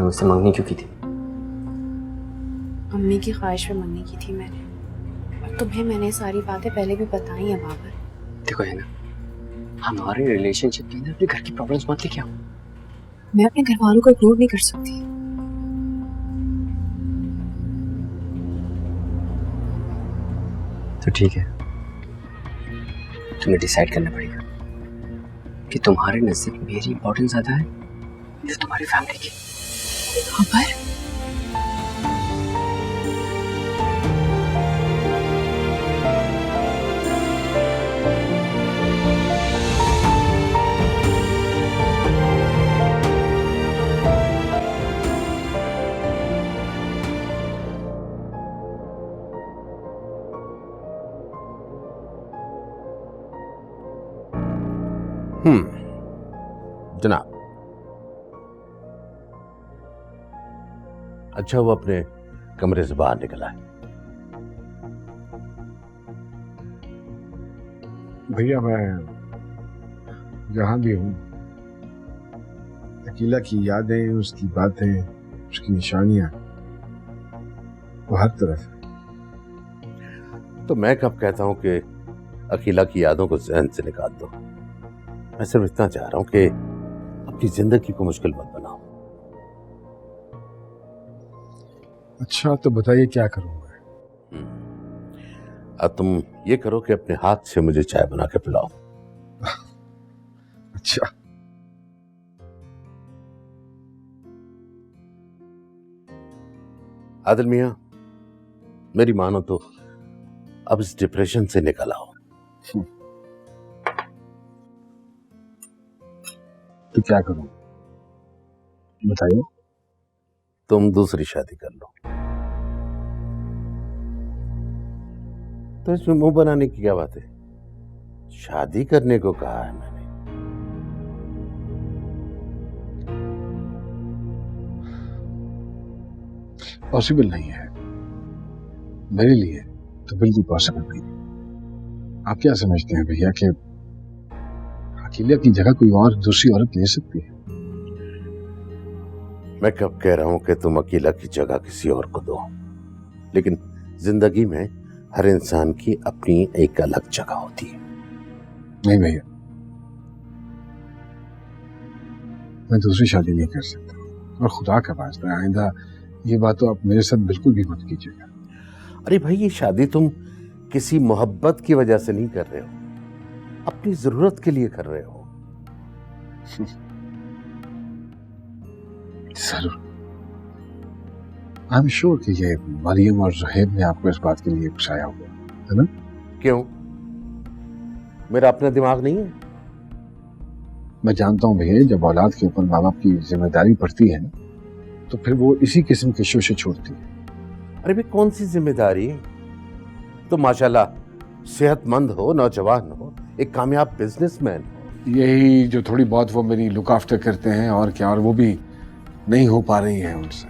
मुझसे मंगनी क्यों की थी? मम्मी की ख्वाहिश पे मंगनी की थी मैंने, और तुम्हें मैंने सारी बातें पहले भी बताई हैं बाबर। देखो है ना, हमारे रिलेशनशिप के अंदर अपने घर की प्रॉब्लम्स मत लेके आओ। मैं अपने घर वालों को इग्नोर नहीं कर सकती। तो ठीक है, तुम्हें डिसाइड करना पड़ेगा कि तुम्हारे नजदीक मेरी इंपॉर्टेंस ज्यादा है या तुम्हारी फैमिली की। बाबर, जनाब, अच्छा वो अपने कमरे से बाहर निकला है। भैया मैं जहां भी हूं, अकीला की यादें, उसकी बातें, उसकी निशानियां वो हर तरफ है। तो मैं कब कहता हूं कि अकीला की यादों को जहन से निकाल दो। मैं सिर्फ इतना चाह रहा हूं कि अपनी जिंदगी को मुश्किल मत बनाओ। अच्छा तो बताइए क्या करूं मैं? अब तुम ये करो कि अपने हाथ से मुझे चाय बना के पिलाओ। अच्छा, आदिल मियां, मेरी मानो तो अब इस डिप्रेशन से निकल आओ। तो क्या करूं बताइए? तुम दूसरी शादी कर लो। तो इसमें मुंह बनाने की क्या बात है? शादी करने को कहा है मैंने। पॉसिबल नहीं है मेरे लिए, तो बिल्कुल पॉसिबल नहीं। आप क्या समझते हैं भैया कि अकेले की जगह कोई और दूसरी औरत ले सकती है? मैं कब कह रहा हूं कि तुम अकेला की जगह किसी और को दो, लेकिन जिंदगी में हर इंसान की अपनी एक अलग जगह होती है। नहीं भैया, मैं दूसरी शादी नहीं कर सकता, और खुदा का वास्ता है आइंदा ये बात तो आप मेरे साथ बिल्कुल भी मत कीजिएगा। अरे भाई, ये शादी तुम किसी मोहब्बत की वजह से नहीं कर रहे हो, अपनी जरूरत के लिए कर रहे हो। जरूर, आई एम श्योर कि ये मरियम और ज़ुहैब ने आपको इस बात के लिए उकसाया होगा, है ना? क्यों? मेरा अपना दिमाग नहीं है? मैं जानता हूं भैया, जब औलाद के ऊपर माँ बाप की जिम्मेदारी पड़ती है ना, तो फिर वो इसी किस्म के शोशे छोड़ती है। अरे भाई, कौन सी जिम्मेदारी? तो माशाल्लाह सेहतमंद हो, नौजवान हो, एक कामयाब बिजनेसमैन हो। यही जो थोड़ी बहुत वो मेरी लुक आफ्टर करते हैं, और क्या, और वो भी नहीं हो पा रही है उनसे।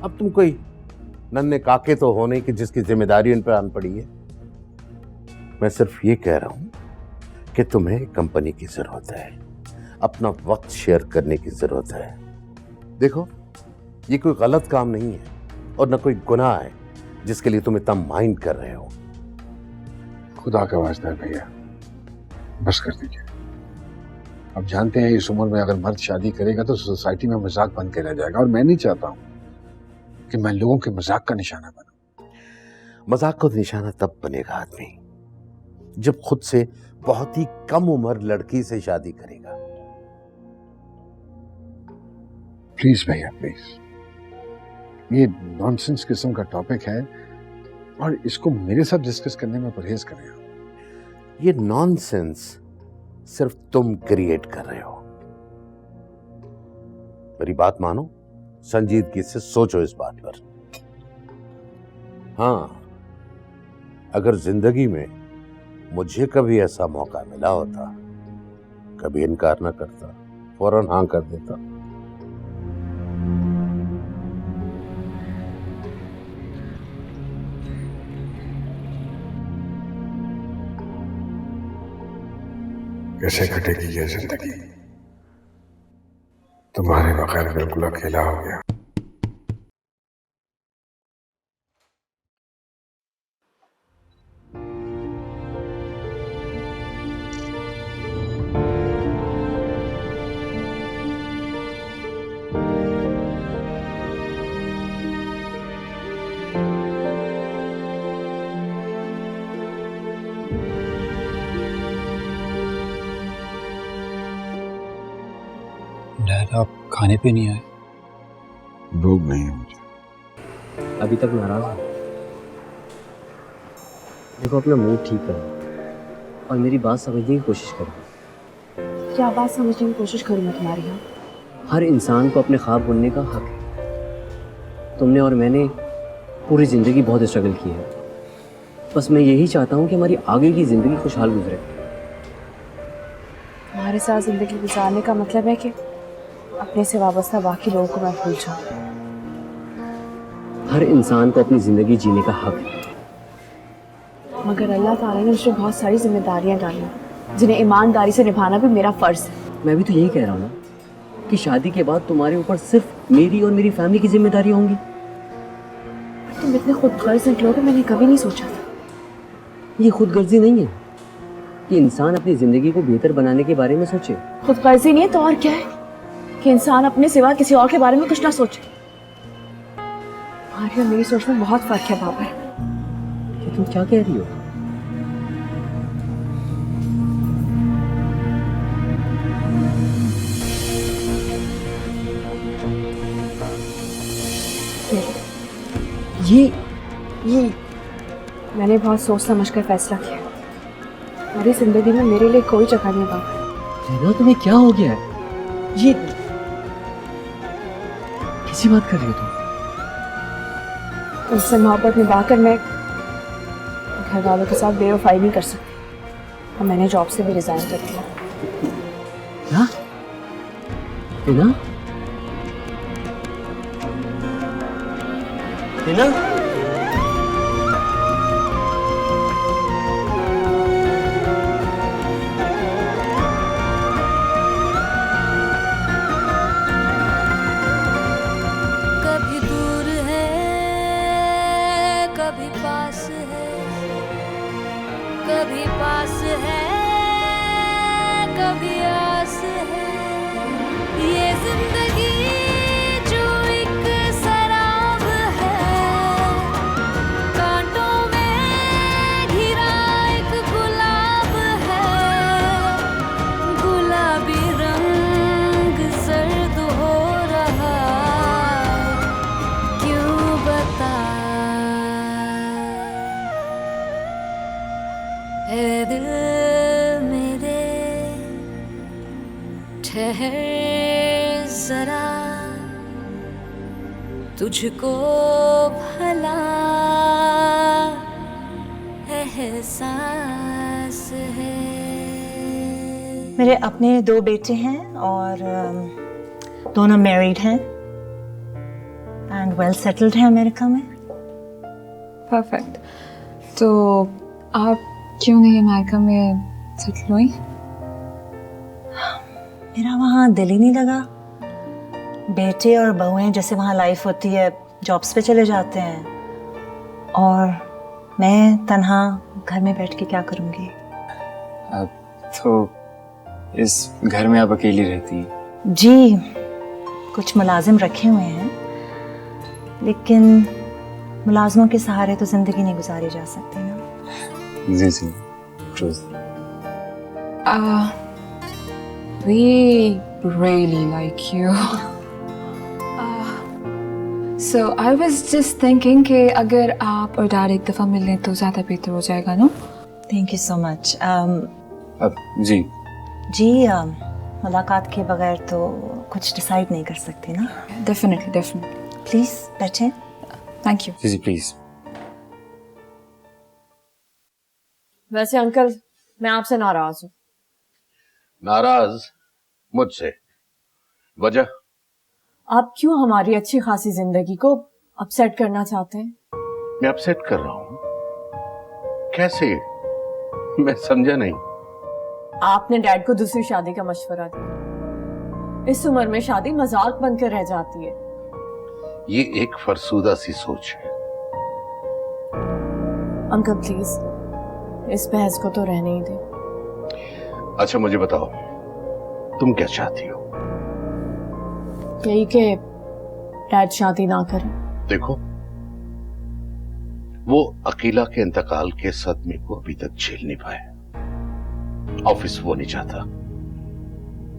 अब तुम कोई नन्हे काके तो हो नहीं कि जिसकी जिम्मेदारी उन पर आन पड़ी है। मैं सिर्फ ये कह रहा हूं कि तुम्हें कंपनी की जरूरत है, अपना वक्त शेयर करने की जरूरत है। देखो, ये कोई गलत काम नहीं है और न कोई गुनाह है जिसके लिए तुम इतना माइंड कर रहे हो। खुदा का वास्ता है भैया, बस कर दीजिए। अब जानते हैं इस उम्र में अगर मर्द शादी करेगा तो सोसाइटी में मजाक बन के रह जाएगा, और मैं नहीं चाहता हूं कि मैं लोगों के मजाक का निशाना बनूं। मजाक का निशाना तब बनेगा आदमी जब खुद से बहुत ही कम उम्र लड़की से शादी करेगा। प्लीज भैया प्लीज, ये नॉनसेंस किस्म का टॉपिक है और इसको मेरे साथ डिस्कस करने में परहेज करें। ये नॉनसेंस सिर्फ तुम क्रिएट कर रहे हो। मेरी बात मानो, संजीदगी से सोचो इस बात पर। हाँ, अगर जिंदगी में मुझे कभी ऐसा मौका मिला होता, कभी इनकार ना करता, फौरन हाँ कर देता। कैसे कटेगी ये जिंदगी? तुम्हारे बगैर बिल्कुल अकेला हो गया। शायद आप खाने पे नहीं आए। भूख नहीं है मुझे। अभी तक नाराज हो? देखो, अपना मूड ठीक करो और मेरी बात समझने की कोशिश करो। क्या बात समझने की कोशिश करूँ मैं तुम्हारी? यहाँ हर इंसान को अपने ख्वाब बुनने का हक है। तुमने और मैंने पूरी ज़िंदगी बहुत स्ट्रगल की है। बस मैं यही चाहता हूँ कि हमारी आगे की ज़िंदगी खुशहाल गुजरे। तुम्हारे साथ जिंदगी गुजारने का मतलब है कि अपने से वाबस्ता बाकी लोगों को मैं भूल जाऊँ। हर इंसान को अपनी ज़िंदगी जीने का हक है। मगर अल्लाह ताला ने मुझे बहुत सारी जिम्मेदारियां डाली हैं, जिन्हें ईमानदारी से निभाना भी मेरा फर्ज है। मैं भी तो यही कह रहा हूँ ना कि शादी के बाद तुम्हारे ऊपर सिर्फ मेरी और मेरी फैमिली की जिम्मेदारी होंगी। तुम इतने खुद गर्ज निकलोगे मैंने कभी नहीं सोचा था। ये खुदगर्जी नहीं है कि इंसान अपनी ज़िंदगी को बेहतर बनाने के बारे में सोचे। खुद गर्जी नहीं है तो और क्या है कि इंसान अपने सिवा किसी और के बारे में कुछ ना सोचे। तुम्हारी और मेरी सोच में बहुत फर्क है बाबर। कि तुम क्या कह रही हो? ये मैंने बहुत सोच समझ कर फैसला किया। हमारी जिंदगी में मेरे लिए कोई जगह नहीं बाबा। रीना, तुम्हें क्या हो गया है? ये कैसी बात कर रही हो तुम? तुमसे मोहब्बत निभाकर मैं घर वालों के साथ बेवफाई नहीं कर सकती और मैंने जॉब से भी रिजाइन कर दिया। क्या? रीना? रीना? कभी दूर है कभी पास है, कभी पास है कभी आस है। ये जिंदगी जो एक शराब है, कांटों में घिरा एक गुलाब है। गुलाबी रंग सर्द हो रहा, क्यों बता ऐ दिल मेरे, ठहर जरा, तुझको भला एहसास है। मेरे अपने 2 बेटे हैं और दोनों मैरिड हैं एंड वेल सेटल्ड हैं अमेरिका में। परफेक्ट। तो आप क्यों नहीं अमेरिका में सेटल हुई? मेरा वहाँ दिल ही नहीं लगा। बेटे और बहुएं जैसे वहाँ लाइफ होती है, जॉब्स पे चले जाते हैं और मैं तन्हा घर में बैठ के क्या करूँगी। तो इस घर में आप अकेली रहती हैं? जी, कुछ मुलाजिम रखे हुए हैं, लेकिन मुलाजमों के सहारे तो ज़िंदगी नहीं गुजारी जा सकती ना। जी जी, true. We really like you. So I was just thinking कि अगर आप और डैड एक दफ़ा मिल लें तो ज़्यादा बेहतर हो जाएगा ना? Thank you so much. अब जी मुलाकात के बगैर तो कुछ डिसाइड नहीं कर सकती ना। Definitely, definitely. प्लीज बैठें। Thank you. जी जी प्लीज। वैसे अंकल, मैं आपसे नाराज हूँ। नाराज मुझसे? वजह? आप क्यों हमारी अच्छी खासी जिंदगी को अपसेट करना चाहते हैं? मैं अपसेट कर रहा हूं? कैसे? मैं समझा नहीं। आपने डैड को दूसरी शादी का मशवरा दिया। इस उम्र में शादी मजाक बनकर रह जाती है। ये एक फरसूदा सी सोच है। अंकल प्लीज इस बहस को तो रहने ही दें। अच्छा मुझे बताओ, तुम क्या चाहती हो? यही कि डैड शादी ना करें। देखो, वो अकीला के इंतकाल के सदमे को अभी तक झेल नहीं पाया। ऑफिस वो नहीं चाहता,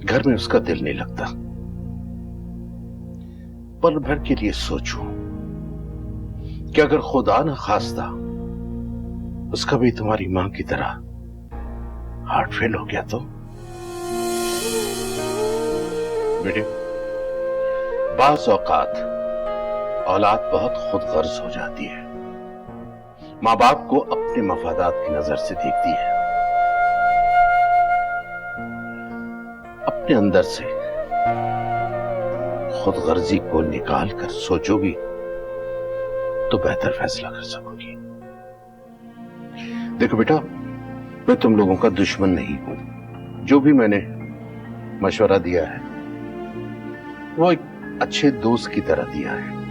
घर में उसका दिल नहीं लगता, पल भर के लिए सोचूं कि अगर खुदा न खास्ता उसका भी तुम्हारी मां की तरह हार्ट फेल हो गया तो? बेटे, बाज़ औकात औलाद बहुत खुदगर्ज हो जाती है, मां बाप को अपने मफादात की नजर से देखती है। अपने अंदर से खुदगर्जी को निकाल कर सोचोगी तो बेहतर फैसला कर सकोगी। देखो बेटा, मैं तुम लोगों का दुश्मन नहीं हूं। जो भी मैंने मशवरा दिया है वो एक अच्छे दोस्त की तरह दिया है।